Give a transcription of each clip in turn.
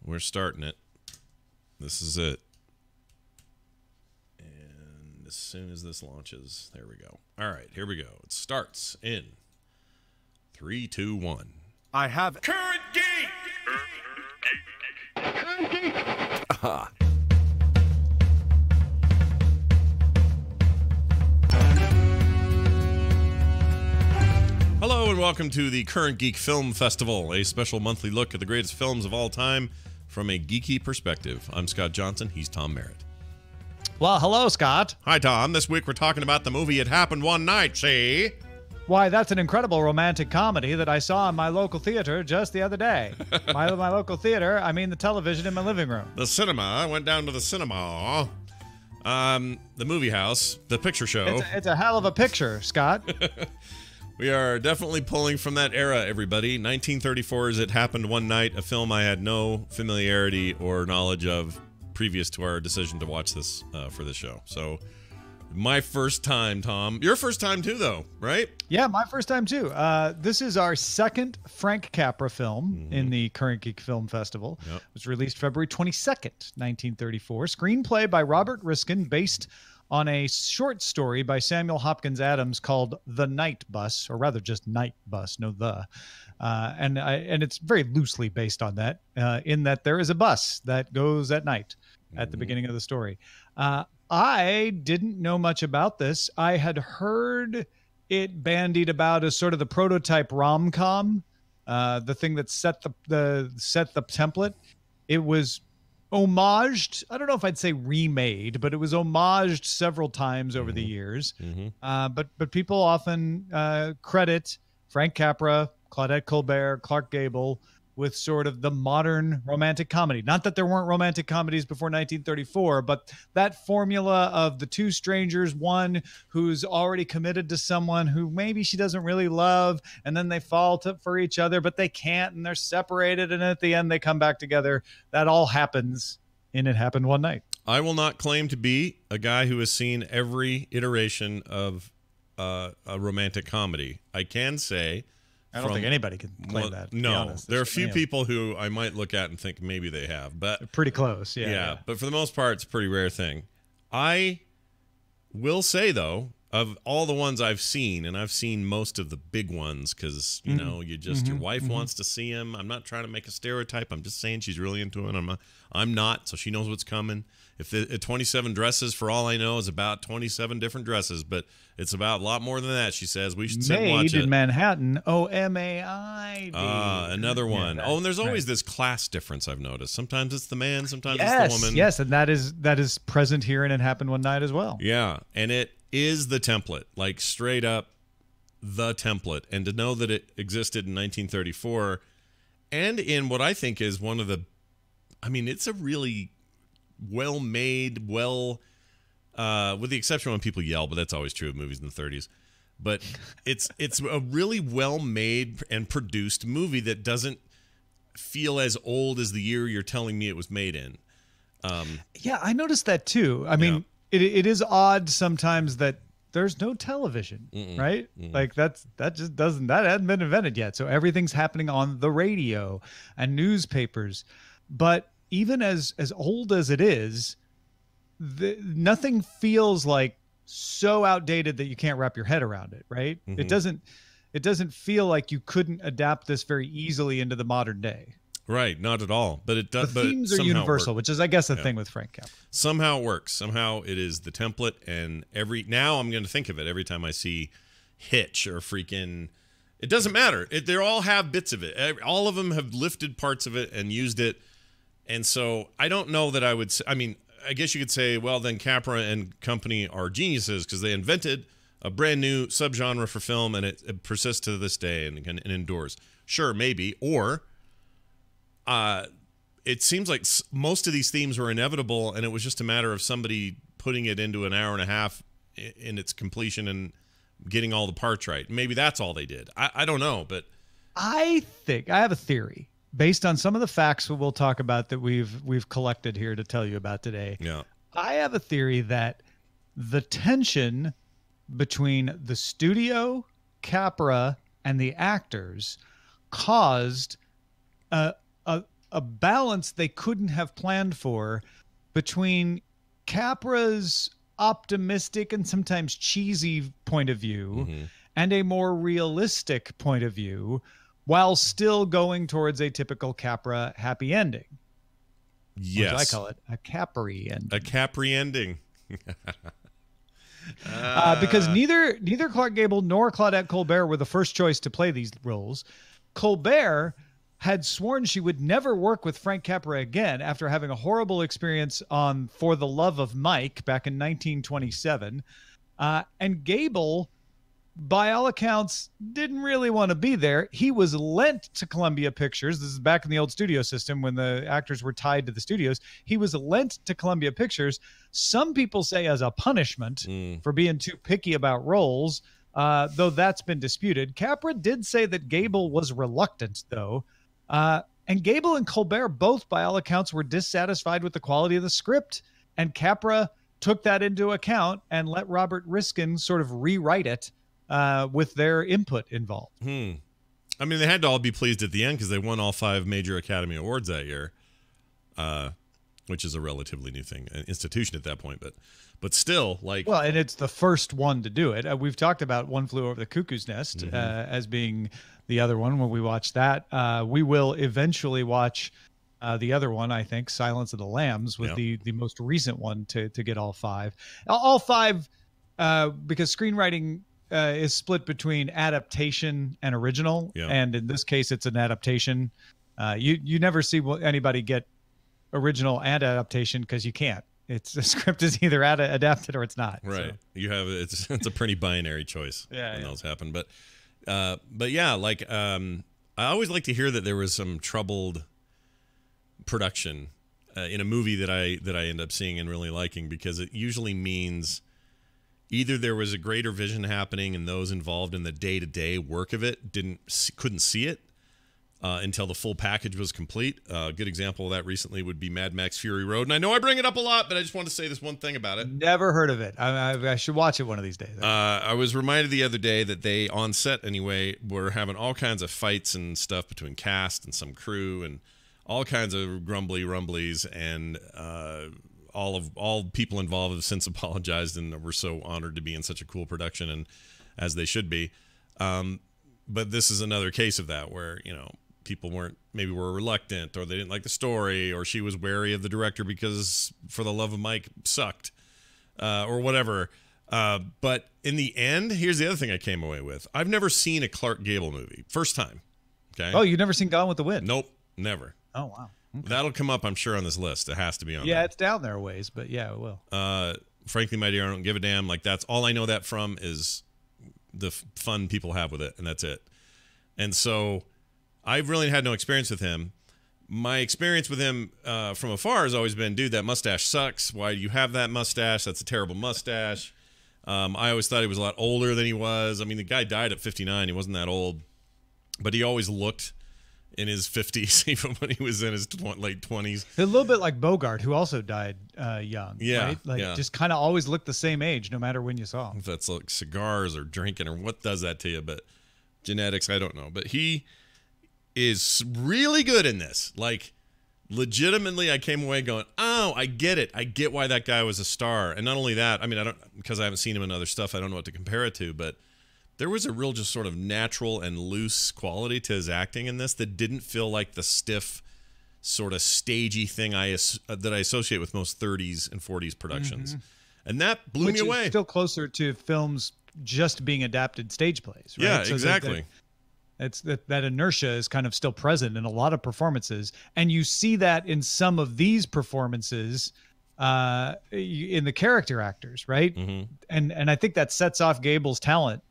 We're starting it. This is it. And as soon as this launches, there we go. All right, here we go. It starts in 3, 2, 1. I have CurrentGeek. Aha. Hello and welcome to the Current Geek Film Festival, a special monthly look at the greatest films of all time from a geeky perspective. I'm Scott Johnson. He's Tom Merritt. Well, hello, Scott. Hi, Tom. This week we're talking about the movie It Happened One Night, see? Why, that's an incredible romantic comedy that I saw in my local theater just the other day. my local theater, I mean the television in my living room. The cinema. I went down to the cinema. The movie house, the picture show. It's a hell of a picture, Scott. We are definitely pulling from that era, everybody. 1934's It Happened One Night, a film I had no familiarity or knowledge of previous to our decision to watch this for this show. So, my first time, Tom. Your first time too, though, right? Yeah, my first time too. This is our second Frank Capra film in the Current Geek Film Festival. Yep. It was released February 22nd, 1934. Screenplay by Robert Riskin, based on a short story by Samuel Hopkins Adams called The Night Bus, or rather just Night Bus, no the. And it's very loosely based on that, in that there is a bus that goes at night at the beginning of the story. I didn't know much about this. I had heard it bandied about as sort of the prototype rom-com, the thing that set the template. It was homaged. I don't know if I'd say remade, but it was homaged several times over the years. But people often credit Frank Capra, Claudette Colbert, Clark Gable with sort of the modern romantic comedy. Not that there weren't romantic comedies before 1934, but that formula of the two strangers, one who's already committed to someone who maybe she doesn't really love, and then they fall for each other, but they can't, and they're separated, and at the end they come back together. That all happens in It Happened One Night. I will not claim to be a guy who has seen every iteration of a romantic comedy. I can say... I don't think anybody can claim that. No, there are a few people who I might look at and think maybe they have, but they're pretty close. Yeah. But for the most part, it's a pretty rare thing. I will say though, of all the ones I've seen, and I've seen most of the big ones because you know, your wife wants to see him. I'm not trying to make a stereotype. I'm just saying she's really into it. I'm not, so she knows what's coming. If the 27 dresses, for all I know, is about 27 different dresses, but it's about a lot more than that. She says we should sit and watch it. Made in Manhattan, OMAID. Another one. Yeah, and there's always this class difference I've noticed. Sometimes it's the man, sometimes it's the woman. Yes, and that is present here, and It Happened One Night as well. Yeah, and it is the template, like straight up the template. And to know that it existed in 1934, and in what I think is one of the, I mean, it's a really well-made, with the exception when people yell, but that's always true of movies in the 30s. But it's a really well-made and produced movie that doesn't feel as old as the year you're telling me it was made in. Yeah, I noticed that too. I mean, it is odd sometimes that there's no television, right? Like that hadn't been invented yet. So everything's happening on the radio and newspapers. But even as old as it is, nothing feels like so outdated that you can't wrap your head around it, right? It doesn't feel like you couldn't adapt this very easily into the modern day. Right, not at all. But it does. The themes are universal, which is, I guess, the thing with Frank Capra. Somehow it works. Somehow it is the template, and now I'm going to think of it every time I see Hitch or freaking. It doesn't matter. They all have bits of it. All of them have lifted parts of it and used it. And so I don't know that I would say, I mean, I guess you could say, well, then Capra and company are geniuses because they invented a brand new subgenre for film and it persists to this day and endures. Sure, maybe. Or it seems like most of these themes were inevitable and it was just a matter of somebody putting it into an hour and a half in its completion and getting all the parts right. Maybe that's all they did. I don't know, but I think I have a theory. Based on some of the facts we'll talk about that we've collected here to tell you about today. Yeah. I have a theory that the tension between the studio, Capra, and the actors caused a a balance they couldn't have planned for between Capra's optimistic and sometimes cheesy point of view and a more realistic point of view, while still going towards a typical Capra happy ending. Yes. Or as I call it, a Capri ending. A Capri ending. Because neither Clark Gable nor Claudette Colbert were the first choice to play these roles. Colbert had sworn she would never work with Frank Capra again after having a horrible experience on For the Love of Mike back in 1927. And Gable, by all accounts, didn't really want to be there. He was lent to Columbia Pictures. This is back in the old studio system when the actors were tied to the studios. He was lent to Columbia Pictures. Some people say as a punishment for being too picky about roles, though that's been disputed. Capra did say that Gable was reluctant, though. And Gable and Colbert both, by all accounts, were dissatisfied with the quality of the script. And Capra took that into account and let Robert Riskin sort of rewrite it with their input involved. I mean, they had to all be pleased at the end because they won all 5 major Academy Awards that year, which is a relatively new thing, an institution at that point. But still, like... Well, and it's the first one to do it. We've talked about One Flew Over the Cuckoo's Nest as being the other one when we watch that. We will eventually watch the other one, I think, Silence of the Lambs, was the most recent one to get all 5. All 5, because screenwriting is split between adaptation and original, and in this case, it's an adaptation. You never see anybody get original and adaptation because you can't. It's the script is either adapted or it's not. Right. So. You have it's a pretty binary choice when those happen. But yeah, like I always like to hear that there was some troubled production in a movie that I end up seeing and really liking, because it usually means either there was a greater vision happening and those involved in the day-to-day work of it couldn't see it until the full package was complete. A good example of that recently would be Mad Max Fury Road. And I know I bring it up a lot, but I just want to say this one thing about it. Never heard of it. I should watch it one of these days. I was reminded the other day that they, on set anyway, were having all kinds of fights and stuff between cast and some crew and all kinds of rumblies, and all people involved have since apologized, and we're so honored to be in such a cool production, and as they should be. But this is another case of that where, people were reluctant, or they didn't like the story, or she was wary of the director because For the Love of Mike sucked, or whatever. But in the end, here's the other thing I came away with. I've never seen a Clark Gable movie. First time. Okay. Oh, you've never seen Gone with the Wind? Nope, never. Oh, wow. Okay. That'll come up, I'm sure, on this list. It has to be on there. Yeah, it's down there a ways, but yeah, it will. Frankly, My Dear, I Don't Give a Damn. Like, that's all I know that from is the fun people have with it, and that's it. And so I've really had no experience with him. My experience with him from afar has always been, dude, that mustache sucks. Why do you have that mustache? That's a terrible mustache. I always thought he was a lot older than he was. I mean, the guy died at 59. He wasn't that old. But he always looked in his 50s, even when he was in his late 20s. A little bit like Bogart, who also died young. Yeah, right? Like, just kind of always looked the same age, no matter when you saw him. If that's like cigars or drinking or what does that to you, but genetics, I don't know. But he is really good in this. Like, legitimately, I came away going, oh, I get it. I get why that guy was a star. And not only that, I mean, because I haven't seen him in other stuff, I don't know what to compare it to, but there was a real just sort of natural and loose quality to his acting in this that didn't feel like the stiff, sort of stagey thing that I associate with most 30s and 40s productions. And that blew me away. Which is still closer to films just being adapted stage plays, right? Yeah, so exactly. That inertia is kind of still present in a lot of performances. And you see that in some of these performances in the character actors, right? And I think that sets off Gable's talent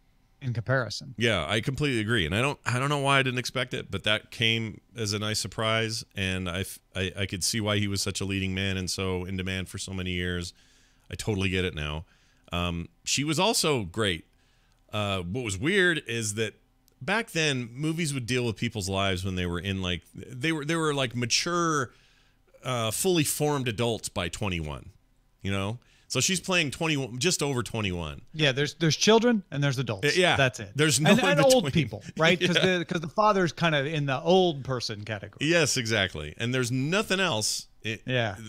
in comparison. Yeah, I completely agree. And I don't know why I didn't expect it, but that came as a nice surprise. And I could see why he was such a leading man and so in demand for so many years. I totally get it now. She was also great. What was weird is that back then movies would deal with people's lives when they were in like, they were like mature, fully formed adults by 21, So she's playing 21, just over 21. Yeah, there's children and there's adults. Yeah, that's it. There's no and old people, right? Because the father's kind of in the old person category. Yes, exactly. And there's nothing else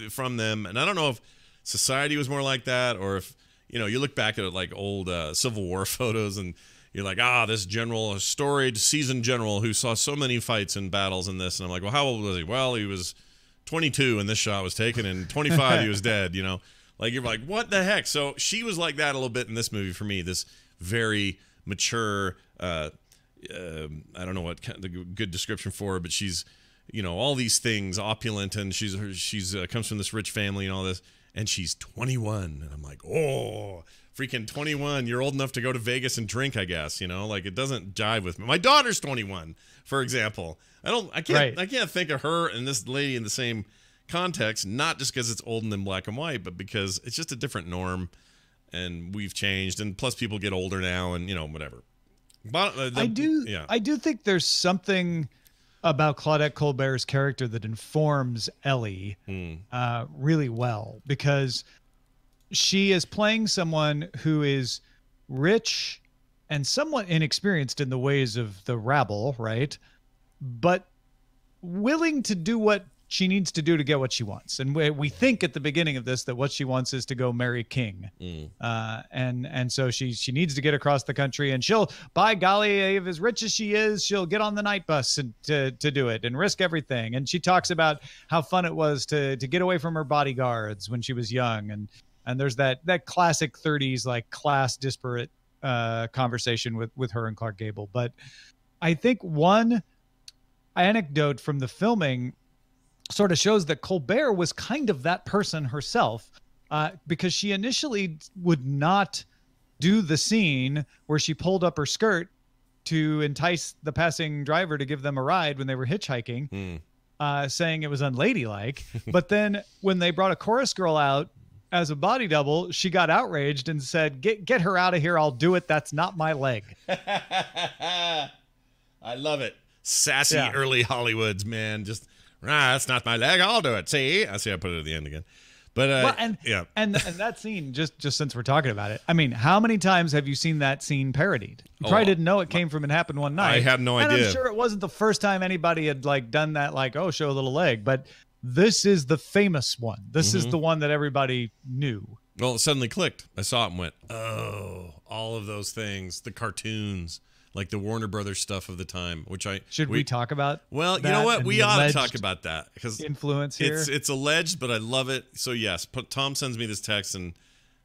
from them. And I don't know if society was more like that, or if you look back at like old Civil War photos and you're like, this general, a storied, seasoned general who saw so many fights and battles in this. And I'm like, well, how old was he? Well, he was 22 when this shot was taken, and 25 he was dead. Like you're like, what the heck? So she was like that a little bit in this movie for me. This very mature. I don't know what the good description for her, but she's all these things, opulent, and she's comes from this rich family and all this, and she's 21, and I'm like, oh, freaking 21! You're old enough to go to Vegas and drink, I guess. Like it doesn't jive with me. My daughter's 21, for example. I can't think of her and this lady in the same context, not just because it's old and in black and white, but because it's just a different norm, and we've changed, and plus people get older now, and whatever. But I do think there's something about Claudette Colbert's character that informs Ellie really well, because she is playing someone who is rich and somewhat inexperienced in the ways of the rabble, right? But willing to do what she needs to do to get what she wants. And we think at the beginning of this that what she wants is to go marry King. And so she needs to get across the country, and she'll, by golly, as rich as she is, she'll get on the night bus to do it and risk everything. And she talks about how fun it was to get away from her bodyguards when she was young. And there's that classic 30s, like class disparate conversation with her and Clark Gable. But I think one anecdote from the filming sort of shows that Colbert was kind of that person herself, because she initially would not do the scene where she pulled up her skirt to entice the passing driver to give them a ride when they were hitchhiking, saying it was unladylike. But then when they brought a chorus girl out as a body double, she got outraged and said, get her out of here. I'll do it. That's not my leg. I love it. Sassy early Hollywoods, man. Just, that's not my leg. I'll do it. See, I put it at the end again. But and that scene, just since we're talking about it, I mean, how many times have you seen that scene parodied? You probably didn't know it came from It Happened One Night. I have no idea. I'm sure it wasn't the first time anybody had done that, show a little leg, but this is the famous one. This is the one that everybody knew. Well, it suddenly clicked. I saw it and went, oh, all of those things, the cartoons, like the Warner Brothers stuff of the time, which should we talk about? Well, you know what? We ought to talk about that, because influence here. It's alleged, but I love it. So yes, Tom sends me this text and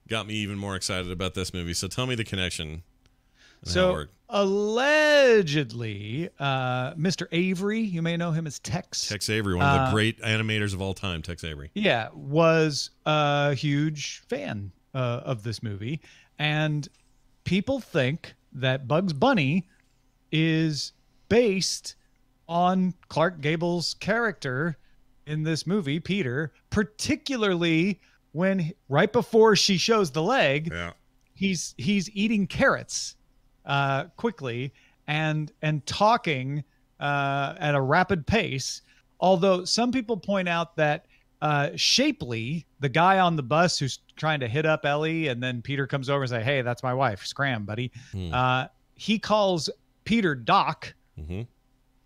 got me even more excited about this movie. So tell me the connection. So allegedly, Mr. Avery, you may know him as Tex. Tex Avery, one of the great animators of all time. Tex Avery. Yeah, was a huge fan of this movie, and people think that Bugs Bunny is based on Clark Gable's character in this movie, Peter, particularly when right before she shows the leg, he's eating carrots quickly and talking at a rapid pace. Although some people point out that Shapley, the guy on the bus who's trying to hit up Ellie, and then Peter comes over and say, "Hey, that's my wife. Scram, buddy." He calls Peter Doc.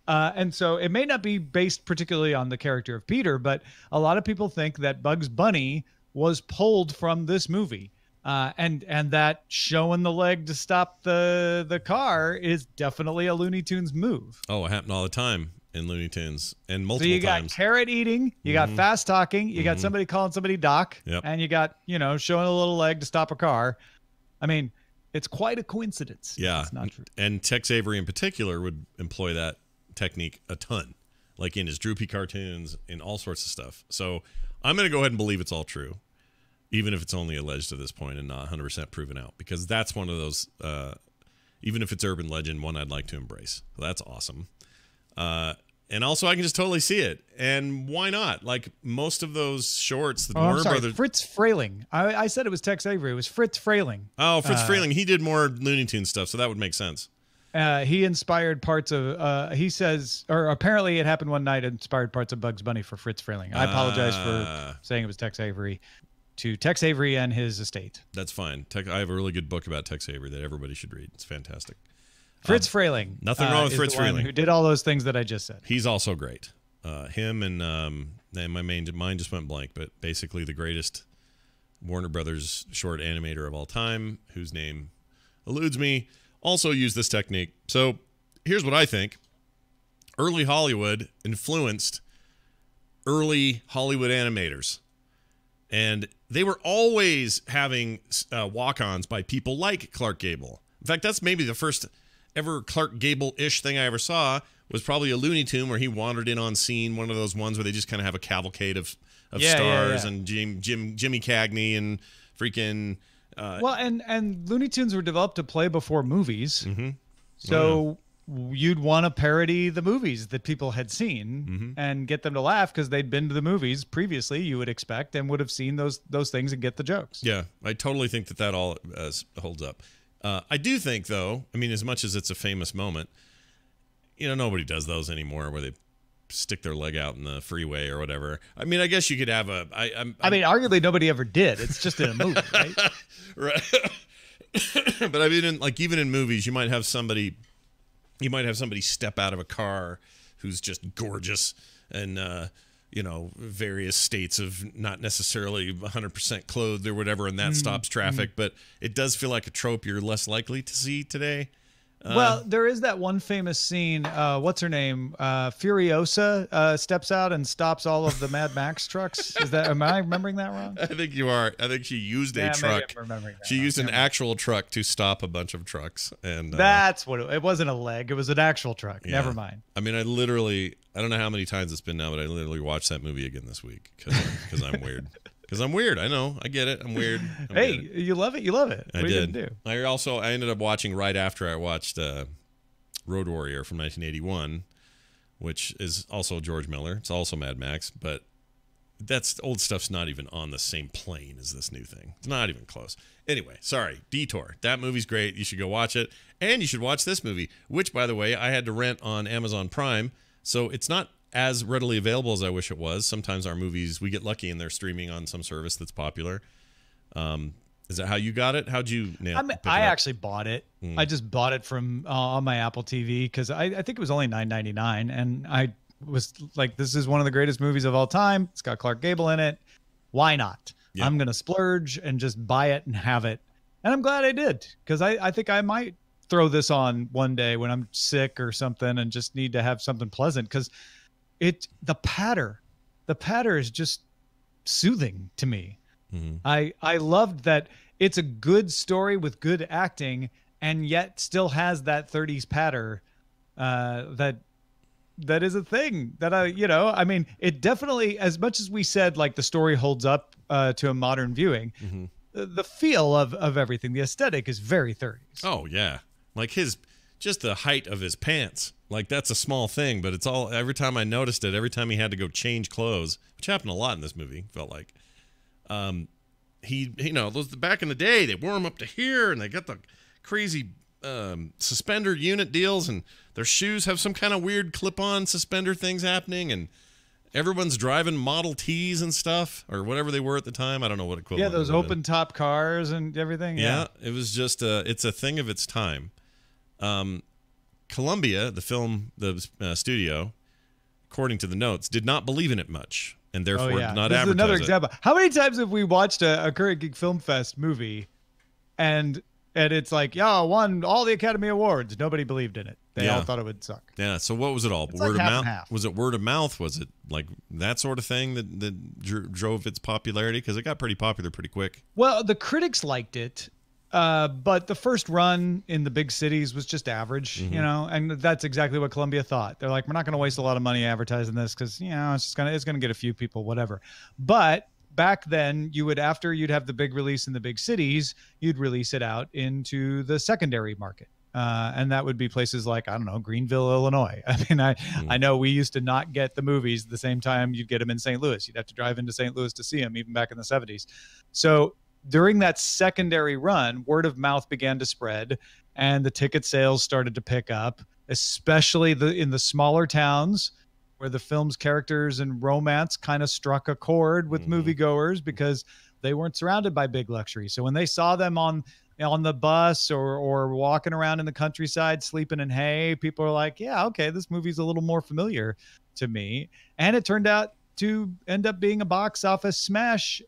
And so it may not be based particularly on the character of Peter, but a lot of people think that Bugs Bunny was pulled from this movie. And that showing the leg to stop the car is definitely a Looney Tunes move. Oh, it happened all the time in Looney Tunes, and multiple times. So you got carrot eating, you got fast talking, you got somebody calling somebody Doc, and you got, showing a little leg to stop a car. I mean, it's quite a coincidence. Yeah. It's not true. And Tex Avery in particular would employ that technique a ton, like in his droopy cartoons, in all sorts of stuff. So I'm going to go ahead and believe it's all true, even if it's only alleged to this point and not 100% proven out, because that's one of those, even if it's urban legend, one I'd like to embrace. So that's awesome. And also I can just totally see it. And why not? Like most of those shorts, the Warner Brothers. Fritz Frayling. I said it was Tex Avery. It was Fritz Frayling. Oh, Fritz Frayling. He did more Looney Tunes stuff, so that would make sense. He inspired parts of, he says, or apparently It Happened One Night inspired parts of Bugs Bunny for Fritz Frayling. I apologize for saying it was Tex Avery. to Tex Avery and his estate. That's fine. I have a really good book about Tex Avery that everybody should read. It's fantastic. Fritz Frayling. Nothing wrong with Fritz Frayling, who did all those things that I just said. He's also great. Him and mine just went blank, but basically the greatest Warner Brothers short animator of all time, whose name eludes me, also used this technique. So here's what I think. Early Hollywood influenced early Hollywood animators. And they were always having walk-ons by people like Clark Gable. In fact, that's maybe the first ever Clark Gable-ish thing I ever saw, was probably a Looney Tune where he wandered in on scene, one of those ones where they just kind of have a cavalcade of stars and Jimmy Cagney and freaking... well, and Looney Tunes were developed to play before movies. Mm-hmm. So you'd want to parody the movies that people had seen and get them to laugh because they'd been to the movies previously, you would expect, and would have seen those things and get the jokes. Yeah, I totally think that all holds up. I do think, though, I mean, as much as it's a famous moment, nobody does those anymore where they stick their leg out in the freeway or whatever. I mean, I guess you could have I mean, arguably nobody ever did. It's just in a movie, right? Right. But I mean, even in movies, you might have somebody step out of a car who's just gorgeous and various states of not necessarily 100% clothed or whatever, and that stops traffic. But it does feel like a trope you're less likely to see today. Well, there is that one famous scene. What's her name? Furiosa steps out and stops all of the Mad Max trucks. Am I remembering that wrong? I think you are. I think she used a truck. Maybe I'm remembering that she used an actual truck to stop a bunch of trucks, and that's what it wasn't a leg. It was an actual truck. Yeah. Never mind. I mean, I don't know how many times it's been now, but I literally watched that movie again this week because I'm weird. Because I'm weird. I know. I get it. I'm weird. You love it. You love it. I did. Do? I ended up watching right after I watched Road Warrior from 1981, which is also George Miller. It's also Mad Max, but that's old stuff's not even on the same plane as this new thing. It's not even close. Anyway, sorry. Detour. That movie's great. You should go watch it. And you should watch this movie, which, by the way, I had to rent on Amazon Prime. So it's not as readily available as I wish it was. Sometimes our movies, we get lucky and they're streaming on some service that's popular. Is that how you got it? How'd you I actually bought it. I just bought it from on my Apple TV because I think it was only $9.99, and I was like, this is one of the greatest movies of all time. It's got Clark Gable in it. Why not? Yep. I'm going to splurge and just buy it and have it. And I'm glad I did, because I think I might throw this on one day when I'm sick or something and just need to have something pleasant, because the patter is just soothing to me. I loved that it's a good story with good acting, and yet still has that 30s patter that is a thing that I mean, it definitely, as much as we said, like, the story holds up to a modern viewing, the feel of everything, the aesthetic is very 30s. Oh yeah, like just the height of his pants. Like, that's a small thing, but it's all, every time I noticed it, every time he had to go change clothes, which happened a lot in this movie, felt like, those back in the day, they wore him up to here, and they got the crazy suspender unit deals, and their shoes have some kind of weird clip-on suspender things happening, and everyone's driving Model Ts and stuff, or whatever they were at the time. I don't know what equivalent. Yeah, those open-top cars and everything. Yeah, it was just it's a thing of its time. Columbia, the studio, according to the notes, did not believe in it much, and therefore did not advertise it. This is another example. How many times have we watched a CurrentGeek Film Fest movie, and it's like, won all the Academy Awards. Nobody believed in it. They all thought it would suck. Yeah. So what was it all? Word of mouth? Was it word of mouth? Was it like that sort of thing that drove its popularity? Because it got pretty popular pretty quick. Well, the critics liked it. But the first run in the big cities was just average, and that's exactly what Columbia thought. They're like, we're not going to waste a lot of money advertising this because, it's going to get a few people, whatever. But back then, after you'd have the big release in the big cities, you'd release it out into the secondary market. And that would be places like, I don't know, Greenville, Illinois. I mean, I know we used to not get the movies the same time you'd get them in St. Louis. You'd have to drive into St. Louis to see them, even back in the 70s. So during that secondary run, word of mouth began to spread, and the ticket sales started to pick up, especially in the smaller towns where the film's characters and romance kind of struck a chord with moviegoers, because They weren't surrounded by big luxury. So when they saw them on the bus or walking around in the countryside sleeping in hay, people are like, yeah, okay, this movie's a little more familiar to me. And it turned out to end up being a box office smash,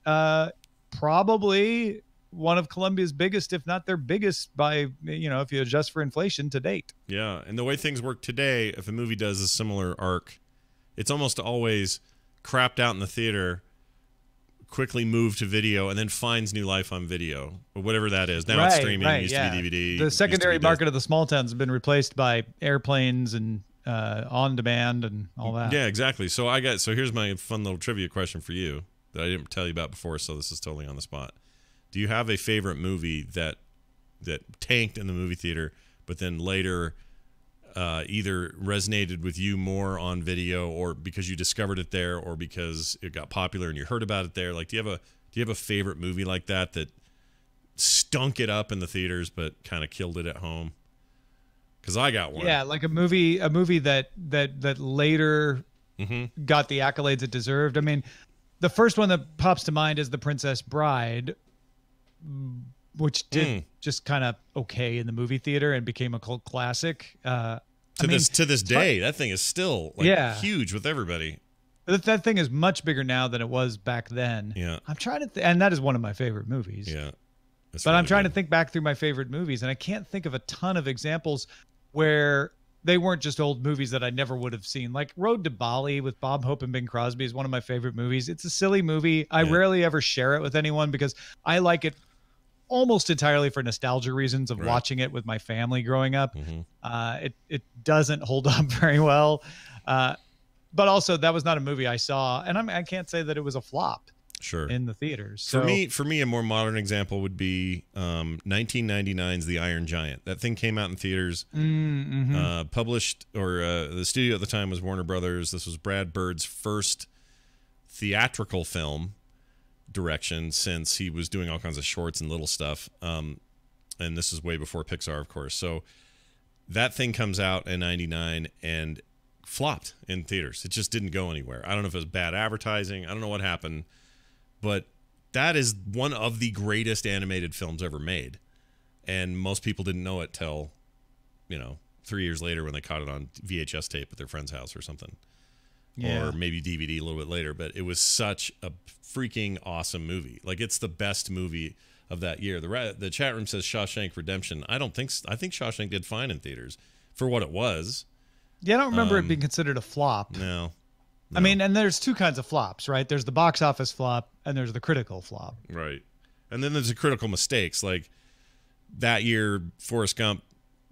probably one of Columbia's biggest, if not their biggest, by, if you adjust for inflation, to date. Yeah, and the way things work today, if a movie does a similar arc, it's almost always crapped out in the theater, quickly moved to video, and then finds new life on video, or whatever that is. Now it's streaming, used to be DVD. The secondary market of the small towns has been replaced by airplanes and on demand and all that. Yeah, exactly. So here's my fun little trivia question for you that I didn't tell you about before, so this is totally on the spot. Do you have a favorite movie that tanked in the movie theater, but then later either resonated with you more on video, or because you discovered it there, or because it got popular and you heard about it there? Like, do you have a favorite movie like that stunk it up in the theaters but kind of killed it at home? Because I got one. Yeah, like a movie that later got the accolades it deserved. I mean, the first one that pops to mind is The Princess Bride, which did just kind of okay in the movie theater and became a cult classic. To this day, that thing is still huge with everybody. That thing is much bigger now than it was back then. Yeah, I'm trying to, and that is one of my favorite movies. Yeah, but really I'm trying to think back through my favorite movies, and I can't think of a ton of examples where they weren't just old movies that I never would have seen. Like Road to Bali with Bob Hope and Bing Crosby is one of my favorite movies. It's a silly movie. I rarely ever share it with anyone because I like it almost entirely for nostalgia reasons of watching it with my family growing up. It doesn't hold up very well. But also that was not a movie I saw, and I can't say that it was a flop. Sure. In the theaters. So, for me, a more modern example would be 1999's The Iron Giant. That thing came out in theaters, published, or the studio at the time was Warner Brothers. This was Brad Bird's first theatrical film direction since he was doing all kinds of shorts and little stuff. And this is way before Pixar, of course. So that thing comes out in 99 and flopped in theaters. It just didn't go anywhere. I don't know if it was bad advertising. I don't know what happened. But that is one of the greatest animated films ever made. And most people didn't know it till, 3 years later when they caught it on VHS tape at their friend's house or something. Yeah. Or maybe DVD a little bit later. But it was such a freaking awesome movie. Like, it's the best movie of that year. The chat room says Shawshank Redemption. I think Shawshank did fine in theaters for what it was. Yeah, I don't remember it being considered a flop. No. I mean, and there's two kinds of flops, right? There's the box office flop and there's the critical flop. Right. And then there's the critical mistakes. Like that year, Forrest Gump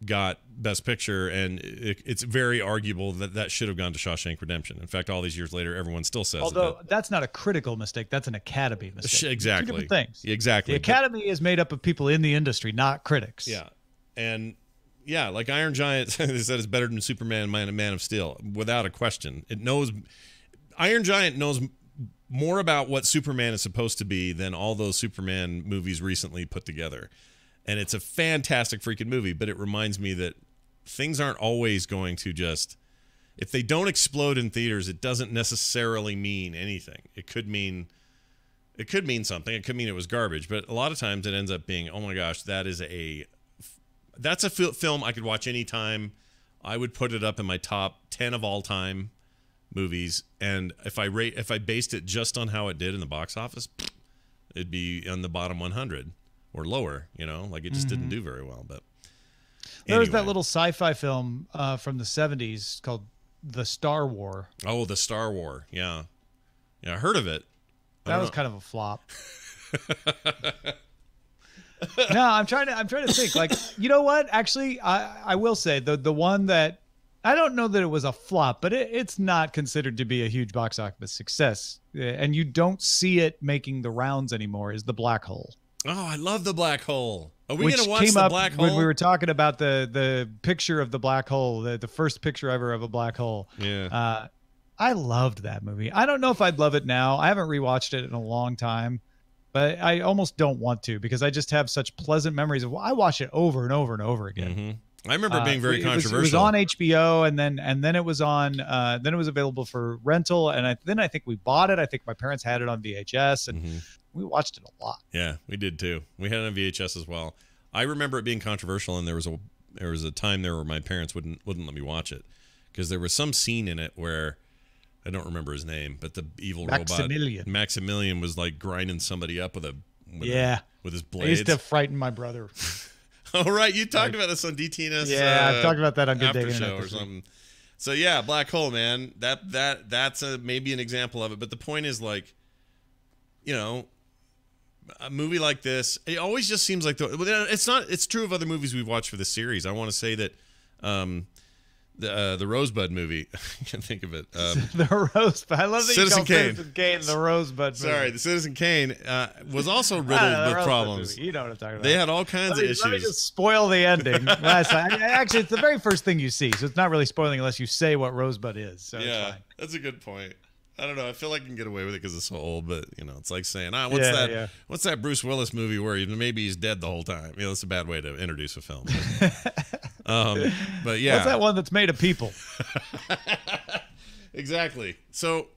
got Best Picture, and it's very arguable that should have gone to Shawshank Redemption. In fact, all these years later, everyone still says although that's not a critical mistake, that's an Academy mistake. Exactly. Two different things. Exactly. The Academy is made up of people in the industry, not critics. Yeah. And yeah, like Iron Giant, they said it's better than Superman and Man of Steel, without a question. Iron Giant knows more about what Superman is supposed to be than all those Superman movies recently put together. And it's a fantastic freaking movie, but it reminds me that things aren't always going to just, if they don't explode in theaters, it doesn't necessarily mean anything. It could mean something. It could mean it was garbage, but a lot of times it ends up being, oh my gosh, that's a film I could watch anytime. I would put it up in my top 10 of all time movies, and if I based it just on how it did in the box office, it'd be on the bottom 100 or lower. Like it just didn't do very well. But there was that little sci-fi film from the 70s called The Star War. Oh, The Star War. Yeah, I heard of it. That was kind of a flop. No, I'm trying to think. Like, you know what? Actually, I will say the one that I don't know that it was a flop, but it's not considered to be a huge box office success, and you don't see it making the rounds anymore. Is The Black Hole? Oh, I love The Black Hole. Are we going to watch The Black Hole? When we were talking about the picture of the black hole, the first picture ever of a black hole. Yeah. I loved that movie. I don't know if I'd love it now. I haven't rewatched it in a long time, but I almost don't want to because I just have such pleasant memories of. I watch it over and over and over again. Mm-hmm. I remember it being very controversial. It was on HBO, and then it was on. Then it was available for rental, and then I think we bought it. I think my parents had it on VHS, and We watched it a lot. Yeah, we did too. We had it on VHS as well. I remember it being controversial, and there was a time there where my parents wouldn't let me watch it because there was some scene in it where I don't remember his name, but the evil robot Maximilian was like grinding somebody up with his blades. I used to frighten my brother. Oh, right. You talked about this on DTNS. Yeah, I've talked about that on Good Day After Show Internet or something. So yeah, Black Hole, man. That's maybe an example of it. But the point is, like, you know, a movie like this, it always just seems like it's not. It's true of other movies we've watched for this series. I want to say that the Rosebud movie. I can't think of it. The Rosebud. I love that Citizen you call Kane. Citizen Kane the Rosebud movie. Sorry, the Citizen Kane was also riddled with problems. Movie. You know what I'm talking about. They had all kinds of issues. Let me just spoil the ending. Actually, it's the very first thing you see, so it's not really spoiling unless you say what Rosebud is. So yeah, it's fine. That's a good point. I don't know. I feel like I can get away with it because it's so old, but you know, it's like saying, what's that Bruce Willis movie where maybe he's dead the whole time? You know, it's a bad way to introduce a film. But yeah, what's that one that's made of people? Exactly. So,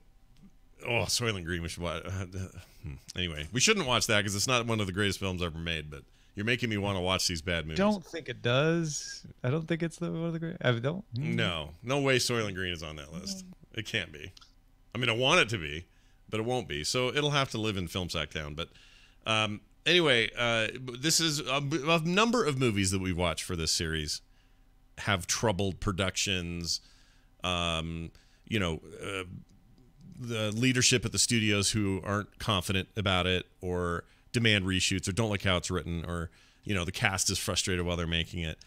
Soylent Green. We should watch. Anyway, we shouldn't watch that because it's not one of the greatest films ever made. But you're making me want to watch these bad movies. Don't think it does. I don't think it's one of the great. I don't. No way. Soylent Green is on that list. It can't be. I mean, I want it to be, but it won't be. So it'll have to live in Film Sack Town. But anyway, this is a number of movies that we've watched for this series have troubled productions. The leadership at the studios who aren't confident about it or demand reshoots or don't like how it's written or, the cast is frustrated while they're making it.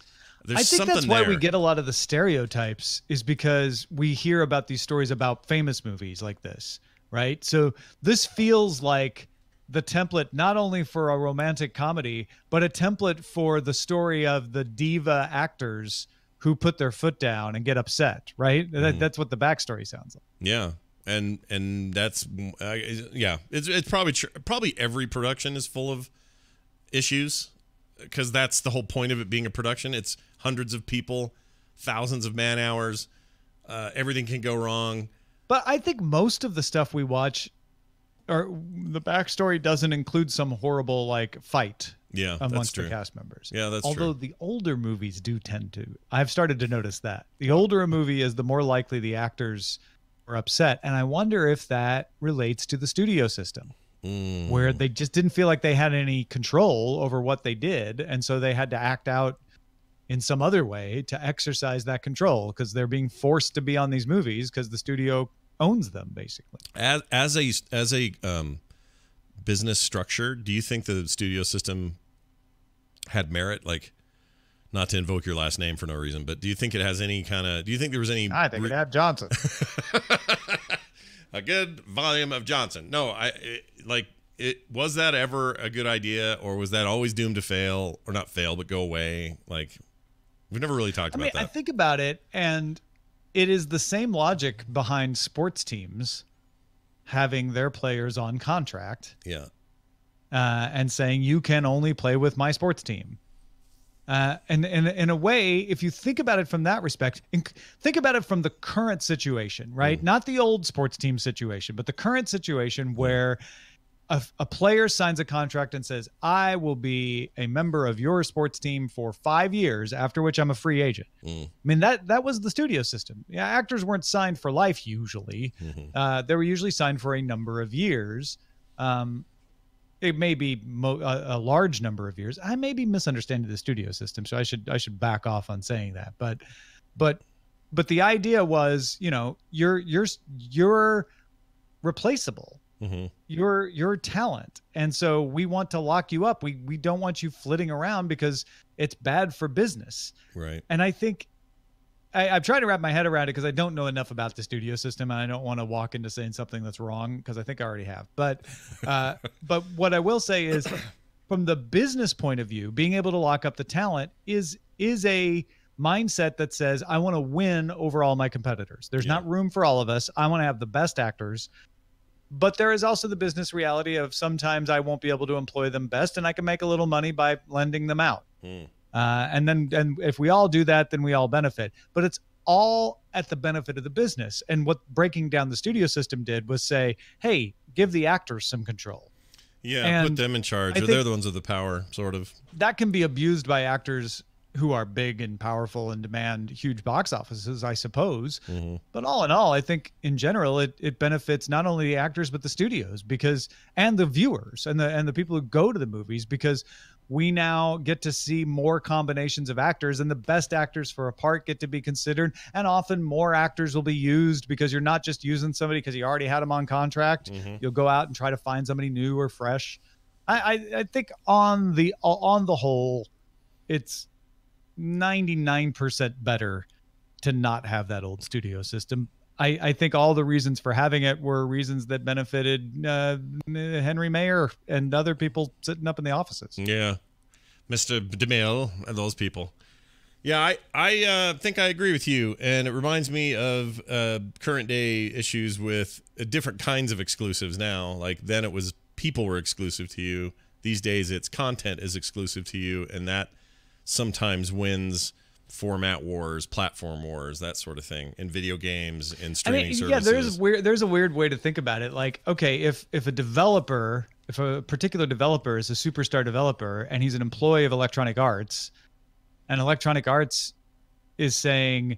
I think that's why we get a lot of the stereotypes is because we hear about these stories about famous movies like this, right? So this feels like the template not only for a romantic comedy, but a template for the story of the diva actors who put their foot down and get upset, right? That's what the backstory sounds like. Yeah. And that's it's probably every production is full of issues because that's the whole point of it being a production. It's hundreds of people, thousands of man hours. Everything can go wrong. But I think most of the stuff we watch, or the backstory doesn't include some horrible fight. Yeah, amongst the cast members. Yeah, that's true. Although the older movies do tend to. I've started to notice that. The older a movie is, the more likely the actors are upset. And I wonder if that relates to the studio system, where they just didn't feel like they had any control over what they did. And so they had to act out in some other way to exercise that control because they're being forced to be on these movies because the studio owns them, basically. As a business structure, do you think the studio system had merit? Like, not to invoke your last name for no reason, but do you think it has any kind of? Do you think there was any? I think it had Johnson. A good volume of Johnson. No, was that ever a good idea, or was that always doomed to fail, or not fail but go away? Like, we've never really talked about that. I think about it, and it is the same logic behind sports teams having their players on contract. Yeah. And saying you can only play with my sports team. And in a way, if you think about it from that respect, think about it from the current situation, right? Not the old sports team situation, but the current situation where a player signs a contract and says, I will be a member of your sports team for 5 years, after which I'm a free agent. I mean, that was the studio system. Yeah, actors weren't signed for life usually. They were usually signed for a number of years. It may be a large number of years. I may be misunderstanding the studio system, so I should back off on saying that. But the idea was, you're replaceable. You're talent, and so we want to lock you up. We don't want you flitting around because it's bad for business. Right. And I think I've tried to wrap my head around it because I don't know enough about the studio system, and I don't want to walk into saying something that's wrong because I think I already have. But what I will say is, from the business point of view, being able to lock up the talent is a mindset that says, I want to win over all my competitors. There's not room for all of us. I want to have the best actors. But there is also the business reality of sometimes I won't be able to employ them best, and I can make a little money by lending them out. And if we all do that, then we all benefit. But it's all at the benefit of the business. And what breaking down the studio system did was say, hey, give the actors some control. Yeah, And put them in charge. I Or think they're the ones with the power, sort of. that can be abused by actors who are big and powerful and demand huge box offices, I suppose. But all in all, I think in general it benefits not only the actors but the studios and the viewers and the people who go to the movies, because we now get to see more combinations of actors, and the best actors for a part get to be considered, and often more actors will be used because you're not just using somebody because you already had them on contract. You'll go out and try to find somebody new or fresh. I think on the whole, it's 99% better to not have that old studio system. I think all the reasons for having it were reasons that benefited Henry Mayer and other people sitting up in the offices. Yeah. Mr. DeMille and those people. Yeah, I think I agree with you. And it reminds me of current day issues with different kinds of exclusives now. Like then it was people were exclusive to you. These days it's content is exclusive to you. And that sometimes wins format wars, platform wars, that sort of thing, in video games and streaming services. Yeah, there's a weird way to think about it. Like, okay, if a particular developer is a superstar developer and he's an employee of Electronic Arts, and Electronic Arts is saying,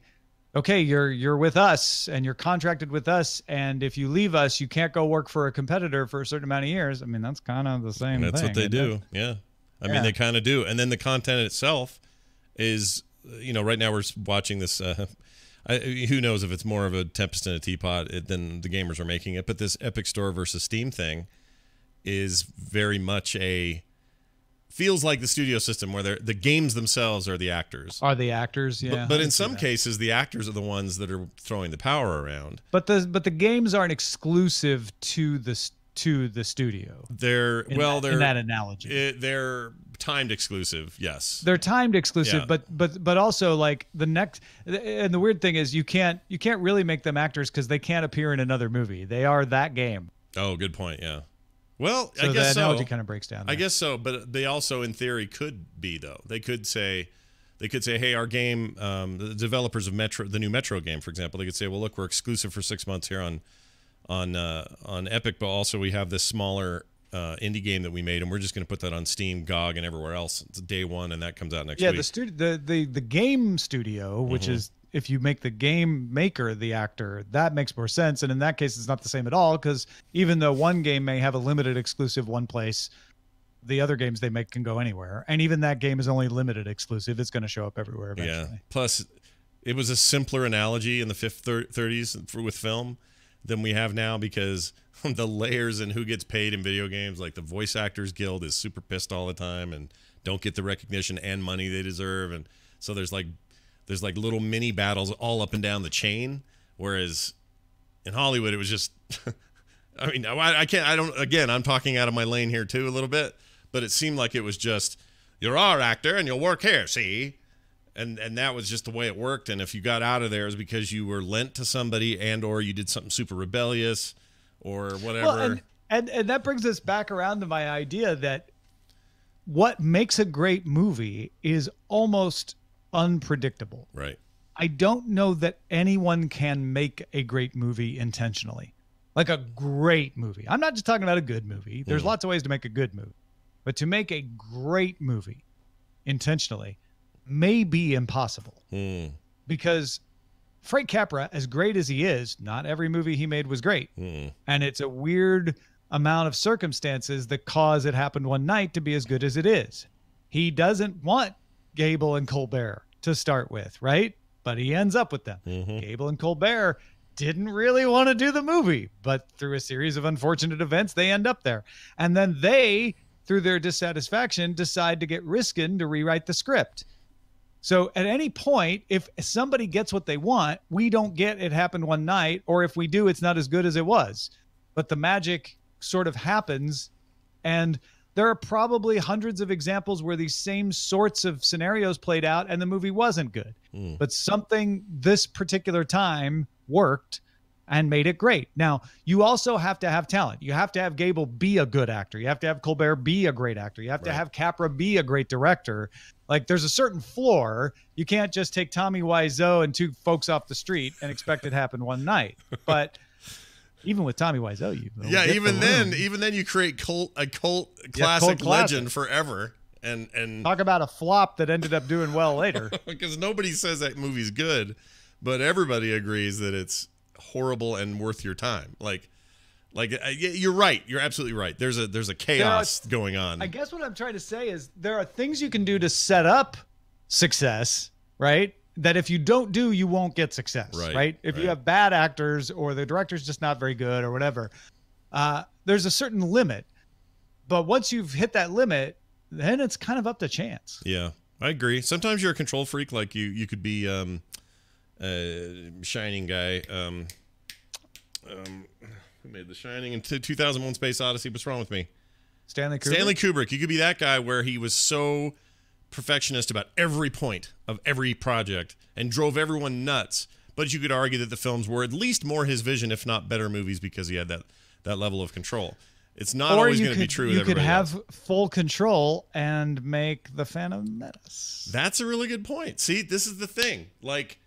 okay, you're with us and you're contracted with us, and if you leave us, you can't go work for a competitor for a certain amount of years. I mean, that's kind of the same thing. That's what they do. Yeah. I mean, they kind of do. And then the content itself is, right now we're watching this. Who knows if it's more of a tempest in a teapot than the gamers are making it. But this Epic Store versus Steam thing is very much feels like the studio system where the games themselves are the actors. Are the actors, yeah. But in some cases, the actors are the ones that are throwing the power around. But the games aren't exclusive to the studio. They're in that analogy. They're timed exclusive, yes. They're timed exclusive, Yeah. but also like and the weird thing is you can't really make them actors because they can't appear in another movie. They are that game. Oh, good point. Yeah. Well, So I guess the analogy so. kind of breaks down. I guess so, but they also, in theory, could be though. They could say, hey, our game, the developers of the new Metro game, for example, they could say, well, look, we're exclusive for 6 months here on Epic, but also we have this smaller indie game that we made, and we're just going to put that on Steam, GOG, and everywhere else. It's day one, and that comes out next week. The game studio, which is if you make the game maker the actor, that makes more sense. And in that case, it's not the same at all, because even though one game may have a limited exclusive one place, the other games they make can go anywhere. And even that game is only limited exclusive. It's going to show up everywhere eventually. Yeah. Plus, it was a simpler analogy in the 30s with film than we have now, because the layers and who gets paid in video games, like the Voice Actors Guild is super pissed all the time and don't get the recognition and money they deserve. And so there's like little mini battles all up and down the chain. Whereas in Hollywood, it was just, I mean, I'm talking out of my lane here too a little bit, but it seemed like it was just, you're our actor and you'll work here, see? And that was just the way it worked. And if you got out of there, it was because you were lent to somebody or you did something super rebellious or whatever. Well, and that brings us back around to my idea that what makes a great movie is almost unpredictable. Right. I don't know that anyone can make a great movie intentionally. Like a great movie. I'm not just talking about a good movie. There's lots of ways to make a good movie. But to make a great movie intentionally may be impossible. Because Frank Capra, as great as he is, not every movie he made was great. And it's a weird amount of circumstances that cause It Happened One Night to be as good as it is. He doesn't want Gable and Colbert to start with, right? But he ends up with them. Gable and Colbert didn't really want to do the movie, but through a series of unfortunate events, they end up there. And then they, through their dissatisfaction, decide to get Riskin to rewrite the script. So at any point, if somebody gets what they want, we don't get It Happened One Night, or if we do, it's not as good as it was. But the magic sort of happens, and there are probably hundreds of examples where these same sorts of scenarios played out and the movie wasn't good. But something this particular time worked and made it great. Now, you also have to have talent. You have to have Gable be a good actor. You have to have Colbert be a great actor. You have to have Capra be a great director. Like, there's a certain floor. You can't just take Tommy Wiseau and two folks off the street and expect it to happen one night. But Even with Tommy Wiseau, you Yeah, even then you create a cult classic legend forever. And talk about a flop that ended up doing well later. Because nobody says that movie's good, but everybody agrees that it's horrible and worth your time. Like you're right. You're absolutely right. There's a chaos going on. I guess what I'm trying to say is there are things you can do to set up success, right? That if you don't do, you won't get success, right? If you have bad actors or the director's just not very good or whatever, there's a certain limit. But once you've hit that limit, then it's kind of up to chance. Yeah, I agree. Sometimes you're a control freak, like you could be Shining guy. Who made The Shining in 2001: Space Odyssey? What's wrong with me? Stanley Kubrick. Stanley Kubrick. You could be that guy where he was so perfectionist about every point of every project and drove everyone nuts. But you could argue that the films were at least more his vision, if not better movies, because he had that level of control. It's not always going to be true with everybody else. You could have full control and make The Phantom Menace. That's a really good point. See, this is the thing. Like,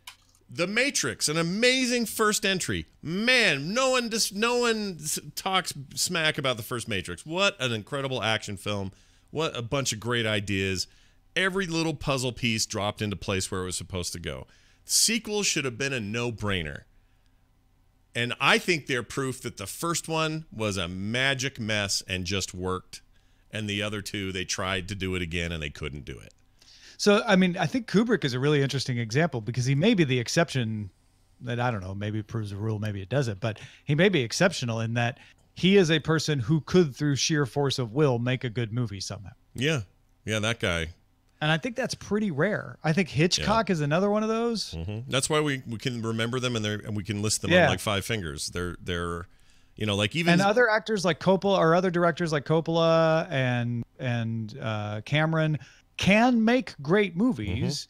The Matrix, an amazing first entry. Man, no one talks smack about the first Matrix. What an incredible action film. What a bunch of great ideas. Every little puzzle piece dropped into place where it was supposed to go. Sequels should have been a no-brainer. And I think they're proof that the first one was a magic mess and just worked. And the other two, they tried to do it again and they couldn't do it. So, I mean, I think Kubrick is a really interesting example because he may be the exception that, I don't know, maybe it proves the rule, maybe it doesn't, but he may be exceptional in that he is a person who could, through sheer force of will, make a good movie somehow. Yeah. Yeah, that guy. And I think that's pretty rare. I think Hitchcock is another one of those. Mm-hmm. That's why we can remember them and we can list them on like 5 fingers. They're like even... And other actors like Coppola or other directors like Coppola and Cameron can make great movies,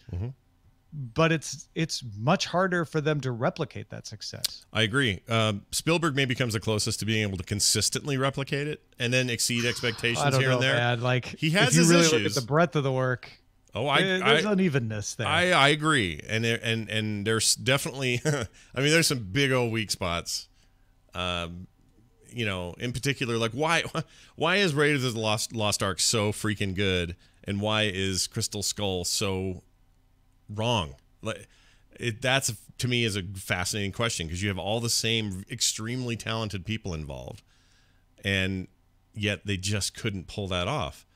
but it's much harder for them to replicate that success. I agree. Spielberg maybe becomes the closest to being able to consistently replicate it and then exceed expectations here and there. Man. Like, he has if you his really issues. Look at the breadth of the work. Oh, there's unevenness there. I agree, and there's definitely, I mean, there's some big old weak spots. In particular, like why is Raiders of the Lost Ark so freaking good, and why is Crystal Skull so wrong? Like, that's to me is a fascinating question because you have all the same extremely talented people involved, and yet they just couldn't pull that off.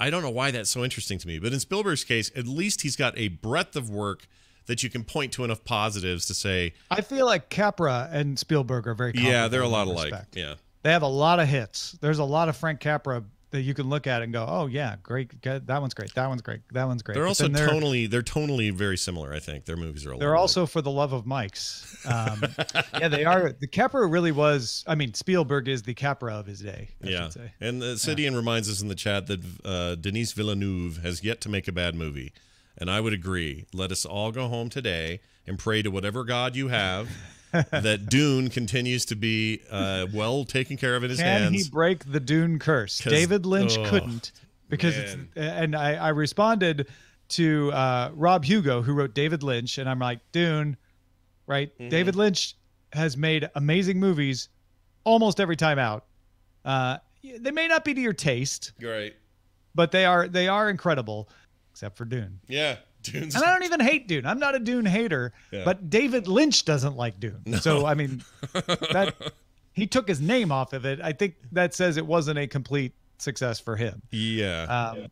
I don't know why that's so interesting to me, but in Spielberg's case, at least he's got a breadth of work that you can point to enough positives to say. I feel like Capra and Spielberg are very comparable. Yeah, they're a lot alike. Yeah, they have a lot of hits. There's a lot of Frank Capra that you can look at and go, oh yeah, great, that one's great, that one's great, that one's great. They're also tonally very similar. I think their movies are a lot. They're also For the Love of Mikes. Yeah, they are. The Capra really was. I mean, Spielberg is the Capra of his day. I should say. And Sidian reminds us in the chat that Denis Villeneuve has yet to make a bad movie, and I would agree. Let us all go home today and pray to whatever God you have. That Dune continues to be well taken care of in his hands. Can he break the Dune curse? David Lynch couldn't because I responded to Rob Hugo, who wrote David Lynch, and I'm like, Dune, right? Mm-hmm. David Lynch has made amazing movies almost every time out. They may not be to your taste, right? But they are incredible, except for Dune. Yeah. Dune's... And I don't even hate Dune. I'm not a Dune hater, but David Lynch doesn't like Dune. No. So, I mean, he took his name off of it. I think that says it wasn't a complete success for him. Yeah.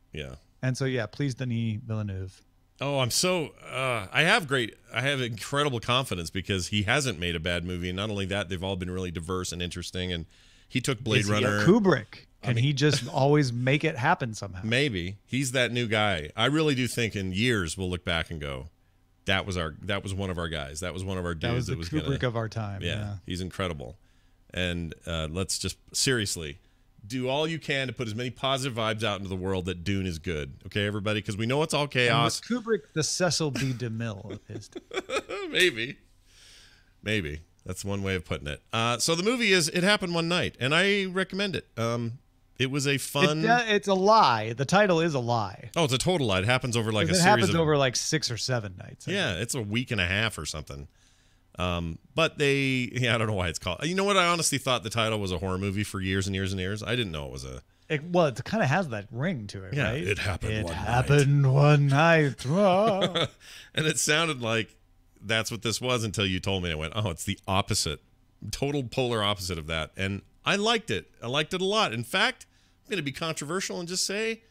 And so, please, Denis Villeneuve. Oh, I'm so I have incredible confidence because he hasn't made a bad movie. And not only that, they've all been really diverse and interesting. And he took Blade Runner. Kubrick. Can he just always make it happen somehow? Maybe. He's that new guy. I really do think in years we'll look back and go, that was one of our guys. That was one of our dudes. That was the Kubrick of our time. Yeah, he's incredible. And let's just seriously do all you can to put as many positive vibes out into the world that Dune is good. Okay, everybody? Because we know it's all chaos. And was Kubrick the Cecil B. DeMille of his time? Maybe. That's one way of putting it. So the movie It Happened One Night, and I recommend it. It was a fun... It's a lie. The title is a lie. Oh, it's a total lie. It happens over like a series of... It happens over like 6 or 7 nights. Yeah, it's a week and a half or something. But I don't know why it's called. You know what? I honestly thought the title was a horror movie for years and years and years. I didn't know it was a. It kind of has that ring to it, Yeah, right? it happened. It one happened night. one night. Oh. And it sounded like that's what this was until you told me. I went, oh, it's the opposite, total polar opposite of that. And I liked it. I liked it a lot. In fact, I'm going to be controversial and just say,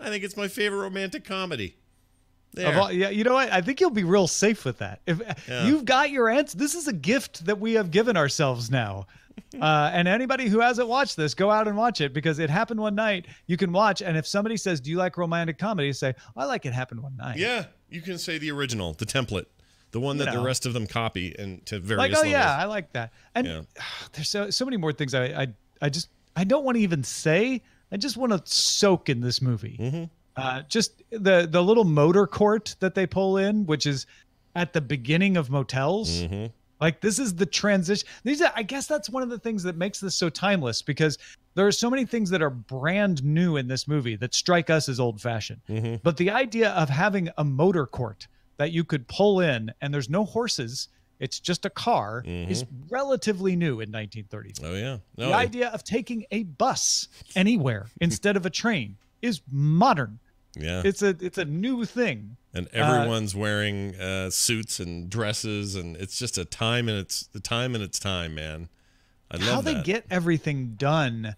I think it's my favorite romantic comedy. There. Yeah, you know what? I think you'll be real safe with that. If you've got your answer, this is a gift that we have given ourselves now. And anybody who hasn't watched this, go out and watch it because it happened one night. You can watch, and if somebody says, "Do you like romantic comedy?" say, "I like It Happened One Night." Yeah, you can say the original, the template, the one that the rest of them copy and to various like, oh levels. yeah, I like that. And there's so many more things I don't want to even say. I just want to soak in this movie. Mm-hmm. Just the little motor court that they pull in, which is at the beginning of motels. Mm-hmm. Like this is the transition. I guess that's one of the things that makes this so timeless because there are so many things that are brand new in this movie that strike us as old fashioned. Mm-hmm. But the idea of having a motor court that you could pull in and there's no horses, it's just a car is relatively new in 1933. Oh yeah. No, the idea of taking a bus anywhere instead of a train is modern. Yeah. It's a new thing. And everyone's wearing suits and dresses, and it's just a time and it's time, man. I love how that. they get everything done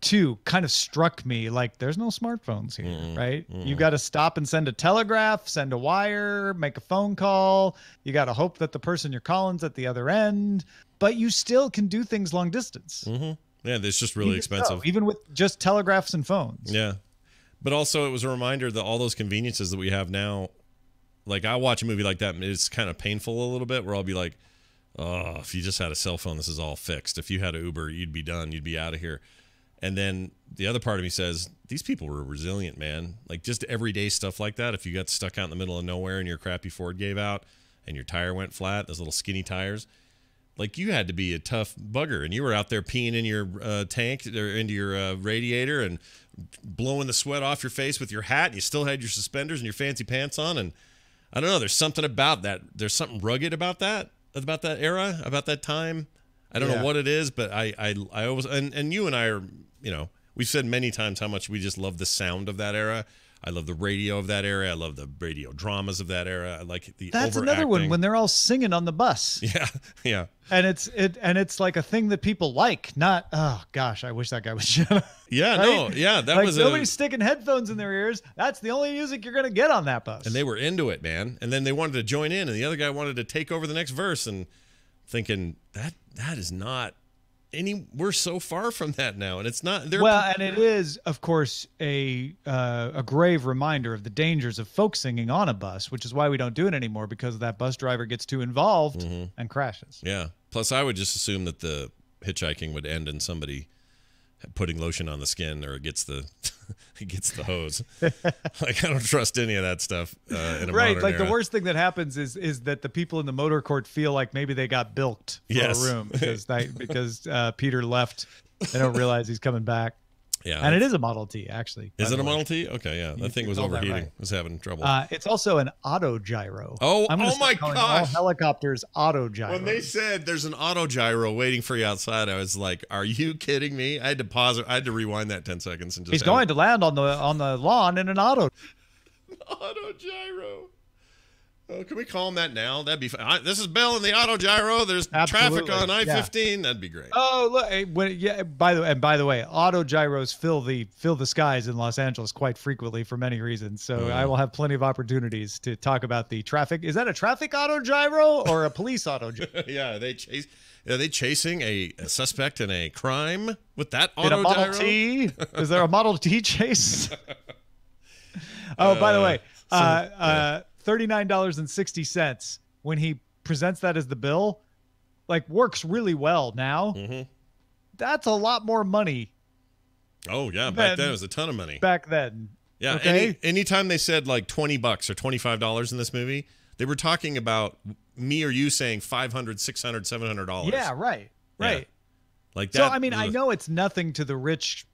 too kind of struck me like there's no smartphones here, right? You got to stop and send a telegraph, send a wire, make a phone call. You got to hope that the person you're calling's at the other end, but you still can do things long distance. Yeah, it's just really expensive. Even with just telegraphs and phones. Yeah. But also it was a reminder that all those conveniences that we have now, like I watch a movie like that and it's kind of painful a little bit where I'll be like, oh, if you just had a cell phone, this is all fixed. If you had an Uber, you'd be done. You'd be out of here. And then the other part of me says, these people were resilient, man. Like just everyday stuff like that. If you got stuck out in the middle of nowhere and your crappy Ford gave out and your tire went flat, those little skinny tires, like you had to be a tough bugger and you were out there peeing in your tank or into your radiator and blowing the sweat off your face with your hat. And you still had your suspenders and your fancy pants on. And I don't know, there's something about that. There's something rugged about that era, about that time. I don't know what it is, but I always, and you and I are, we've said many times how much we just love the sound of that era. I love the radio of that era. I love the radio dramas of that era. I like the That's overacting. another one when they're all singing on the bus. Yeah. And it's like a thing that people like, not, oh gosh, I wish that guy was shut up. Yeah, right? no, yeah, that like was nobody's sticking headphones in their ears. That's the only music you're gonna get on that bus. And they were into it, man. And then they wanted to join in, and the other guy wanted to take over the next verse, and thinking that is not we're so far from that now, and it's not. Well, and it is, of course, a grave reminder of the dangers of folk singing on a bus, which is why we don't do it anymore because that bus driver gets too involved and crashes. Yeah. Plus, I would just assume that the hitchhiking would end in somebody putting lotion on the skin, or it gets the hose. Like I don't trust any of that stuff in a modern like era. the worst thing that happens is that the people in the motor court feel like maybe they got bilked for a room because Peter left. They don't realize he's coming back. Yeah, and it is a Model T, actually. Is it a Model T? Okay, yeah. That thing was overheating. Right. Was having trouble. It's also an auto gyro. Oh my gosh! All helicopters auto gyro. When they said there's an auto gyro waiting for you outside, I was like, "Are you kidding me?" I had to pause it. I had to rewind that 10 seconds and just. He's going to land on the lawn in an auto gyro. Oh, can we call him that now? That'd be fun. This is Bill in the auto gyro. There's traffic on I-15. Yeah. That'd be great. Oh, look! By the way, auto gyros fill the skies in Los Angeles quite frequently for many reasons. So I will have plenty of opportunities to talk about the traffic. Is that a traffic auto gyro or a police auto gyro? Yeah, are they chasing a suspect in a crime with that auto in a Model gyro? T? Is there a Model T chase? Oh, by the way, $39.60 when he presents that as the bill, like works really well now. That's a lot more money. Oh yeah, back then it was a ton of money. Back then. Yeah. Okay? Anytime they said like $20 or $25 in this movie, they were talking about me or you saying $500, $600, $700. Yeah, right. Right. Yeah. Like that. So I mean, I know it's nothing to the rich,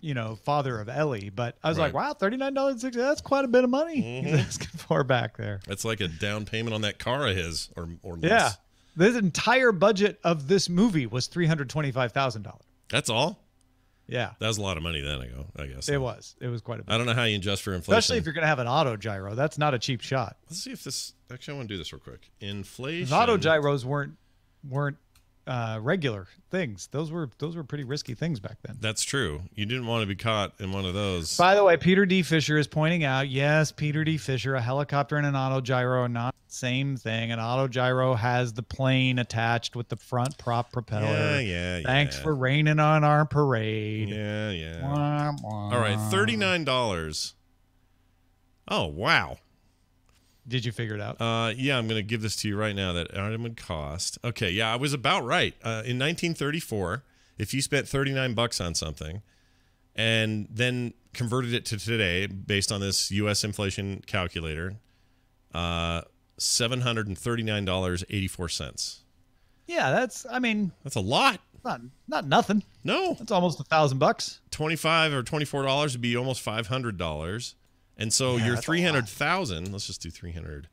father of Ellie, but I was like, wow, $39.60, that's quite a bit of money he's asking for back there. That's like a down payment on that car of his or less. Yeah. This entire budget of this movie was $325,000. That's all? Yeah. That was a lot of money then, I guess. It was quite a bit. I don't know how you adjust for inflation. Especially if you're going to have an auto gyro. That's not a cheap shot. Let's see if this... Actually, I want to do this real quick. Inflation... Auto gyros weren't regular things. Those were pretty risky things back then. That's true. You didn't want to be caught in one of those. By the way, Peter D. Fisher is pointing out, yes, Peter D. Fisher, a helicopter and an auto gyro are not the same thing. An auto gyro has the plane attached with the front prop propeller. Yeah. Thanks for raining on our parade. Yeah. Wah, wah. All right, $39. Oh, wow. Did you figure it out? Yeah, I'm going to give this to you right now. That item would cost. Okay, yeah, I was about right. In 1934, if you spent $39 on something and then converted it to today based on this U.S. inflation calculator, $739.84. Yeah, that's a lot. Not nothing. No. That's almost $1,000. $25 or $24 would be almost $500. And so your 300,000, let's just do 300,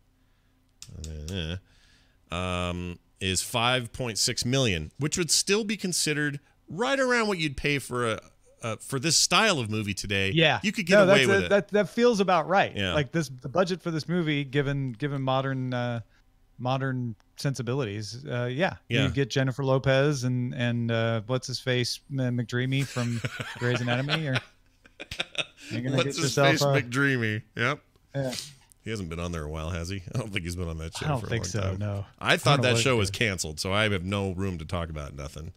is 5.6 million, which would still be considered right around what you'd pay for this style of movie today. Yeah, you could get away with it. That feels about right. Yeah. Like the budget for this movie, given modern sensibilities. You get Jennifer Lopez and what's his face McDreamy from Grey's Anatomy, or what's his face McDreamy. Yep. Yeah. He hasn't been on there a while, has he? I don't think he's been on that show for a long time. I don't think so, no. I thought that show was canceled, so I have no room to talk about nothing.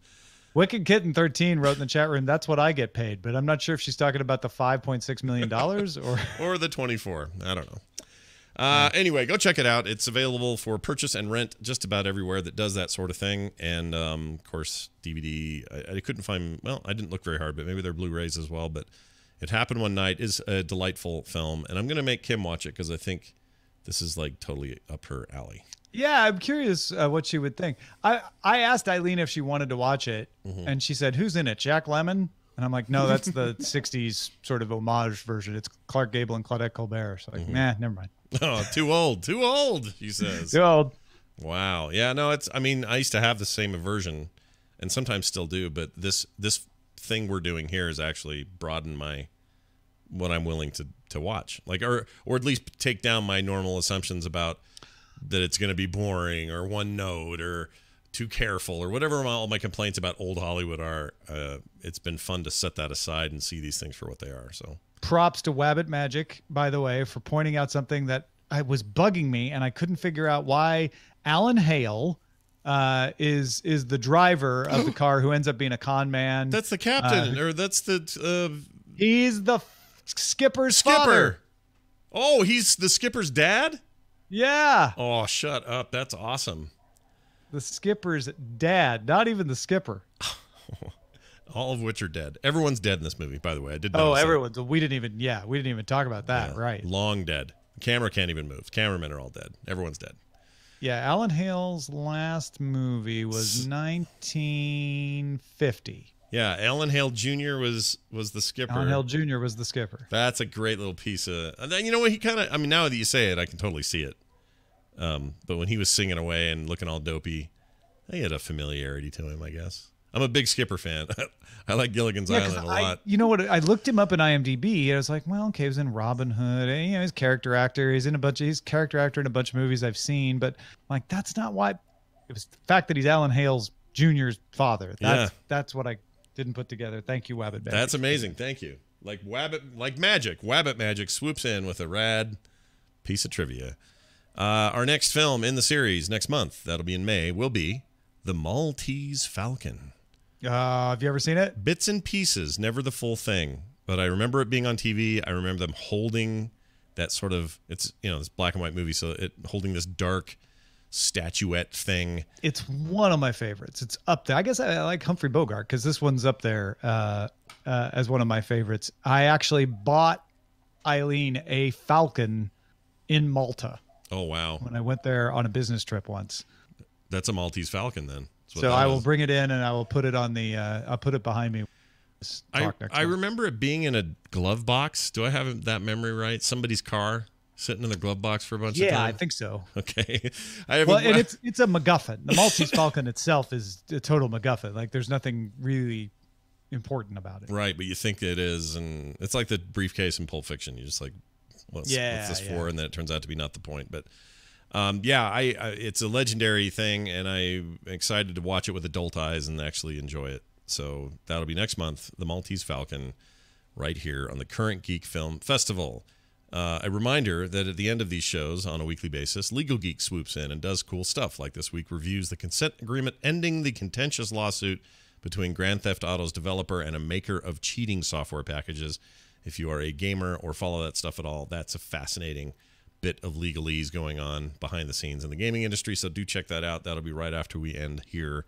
Wicked Kitten 13 wrote in the chat room, that's what I get paid, but I'm not sure if she's talking about the $5.6 million or the 24. I don't know. Anyway, go check it out. It's available for purchase and rent just about everywhere that does that sort of thing. And, of course, DVD. I couldn't find... Well, I didn't look very hard, but maybe they're Blu-rays as well. But It Happened One Night is a delightful film. And I'm going to make Kim watch it because I think this is, like, totally up her alley. Yeah, I'm curious what she would think. I asked Eileen if she wanted to watch it, and she said, "Who's in it? Jack Lemmon?" And I'm like, "No, that's the '60s sort of homage version. It's Clark Gable and Claudette Colbert." So like, nah, never mind. Oh, too old, she says. Too old. Wow. Yeah. No, it's. I mean, I used to have the same aversion, and sometimes still do. But this thing we're doing here has actually broadened what I'm willing to watch, like, or at least take down my normal assumptions about that it's going to be boring or one note or too careful or whatever all my complaints about old Hollywood are. It's been fun to set that aside and see these things for what they are. So props to Wabbit Magic, by the way, for pointing out something that was bugging me and I couldn't figure out why. Alan Hale is the driver of the car who ends up being a con man. That's the captain, or that's the he's the skipper's father. Oh, he's the skipper's dad? Yeah. Oh, shut up. That's awesome. The skipper's dad, not even the skipper. All of which are dead. Everyone's dead in this movie, by the way. I did. Oh, everyone's. We didn't even talk about that. Yeah, right. Long dead. The camera can't even move. Cameramen are all dead. Everyone's dead. Yeah, Alan Hale's last movie was 1950. Yeah, Alan Hale Jr. was the skipper. Alan Hale Jr. was the skipper. That's a great little piece of... And then, you know what, he kind of... I mean, now that you say it, I can totally see it. But when he was singing away and looking all dopey, he had a familiarity to him, I guess. I'm a big Skipper fan. I like Gilligan's Island a lot. You know what? I looked him up in IMDb. And I was like, well, okay, he was in Robin Hood. And, he's a character actor. He's character actor in a bunch of movies I've seen. But like, that's not why. It was the fact that he's Alan Hale's Jr.'s father. That's what I didn't put together. Thank you, Wabbit Magic. That's amazing. Thank you. Like magic. Wabbit Magic swoops in with a rad piece of trivia. Our next film in the series next month, that'll be in May, will be The Maltese Falcon. Have you ever seen it? Bits and pieces, never the full thing. But I remember it being on TV. I remember them holding that sort of, it's, this black and white movie, so it holding this dark statuette thing. It's one of my favorites. It's up there. I guess I like Humphrey Bogart because this one's up there as one of my favorites. I actually bought Eileen a Falcon in Malta. Oh, wow. When I went there on a business trip once. That's a Maltese Falcon then. So I will bring it in and I will put it on I'll put it behind me. I remember it being in a glove box. Do I have that memory right? Somebody's car. sitting in the glove box for a bunch of Yeah, time? I think so. Okay. I have Well, and it's a MacGuffin. The Maltese Falcon itself is a total MacGuffin. Like, there's nothing really important about it. right, but you think it is, and it's like the briefcase in Pulp Fiction. You're just like, what's this for? And then it turns out to be not the point. But it's a legendary thing, and I'm excited to watch it with adult eyes and actually enjoy it. So that'll be next month, the Maltese Falcon, right here on the Current Geek Film Festival. A reminder that at the end of these shows on a weekly basis, Legal Geek swoops in and does cool stuff, like this week reviews the consent agreement ending the contentious lawsuit between Grand Theft Auto's developer and a maker of cheating software packages. If you are a gamer or follow that stuff at all, that's a fascinating bit of legalese going on behind the scenes in the gaming industry, so do check that out. That'll be right after we end here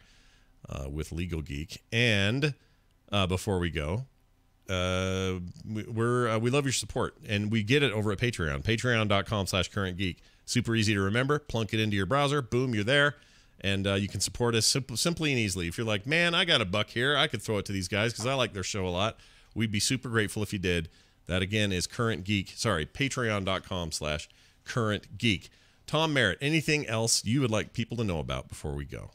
with Legal Geek. And before we go, we love your support, and we get it over at patreon.com/currentgeek. Super easy to remember. Plunk it into your browser. Boom, you're there. And you can support us simply and easily. If you're like, man, I got a buck here, I could throw it to these guys because I like their show a lot. We'd be super grateful if you did. That, again, is patreon.com/currentgeek. Tom Merritt, anything else you would like people to know about before we go?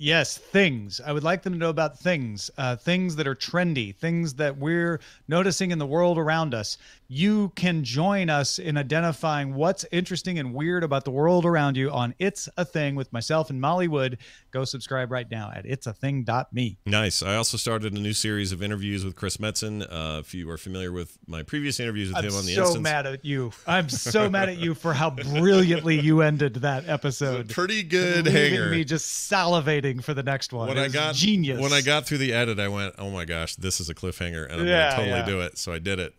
Yes, things. I would like them to know about things, things that are trendy, things that we're noticing in the world around us. You can join us in identifying what's interesting and weird about the world around you on It's a Thing with myself and Molly Wood. Go subscribe right now at itsathing.me. Nice. I also started a new series of interviews with Chris Metzen. If you are familiar with my previous interviews with him on the Instance. I'm so mad at you. I'm so mad at you for how brilliantly you ended that episode. It's a pretty good leaving hanger. me just salivating for the next one. Genius. When I got through the edit, I went, "Oh my gosh, this is a cliffhanger," and I'm gonna totally do it. So I did it.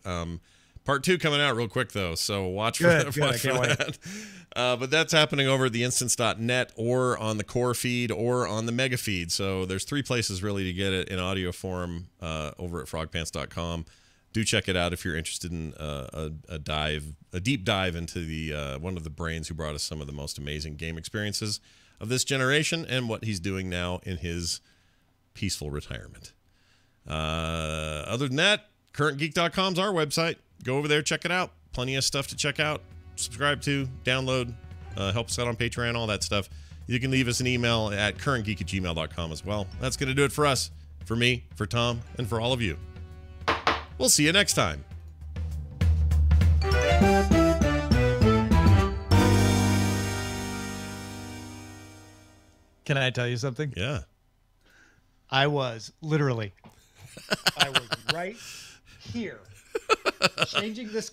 Part 2 coming out real quick though, so watch for that. But that's happening over at theinstance.net or on the core feed or on the mega feed. So there's 3 places really to get it in audio form over at frogpants.com. Do check it out if you're interested in a deep dive into the one of the brains who brought us some of the most amazing game experiences of this generation and what he's doing now in his peaceful retirement. Other than that, CurrentGeek.com is our website. Go over there, check it out. Plenty of stuff to check out, subscribe to, download, help us out on Patreon, all that stuff. You can leave us an email at currentgeek@gmail.com as well. That's going to do it for us, for me, for Tom, and for all of you. We'll see you next time. Can I tell you something? Yeah. I was right here changing this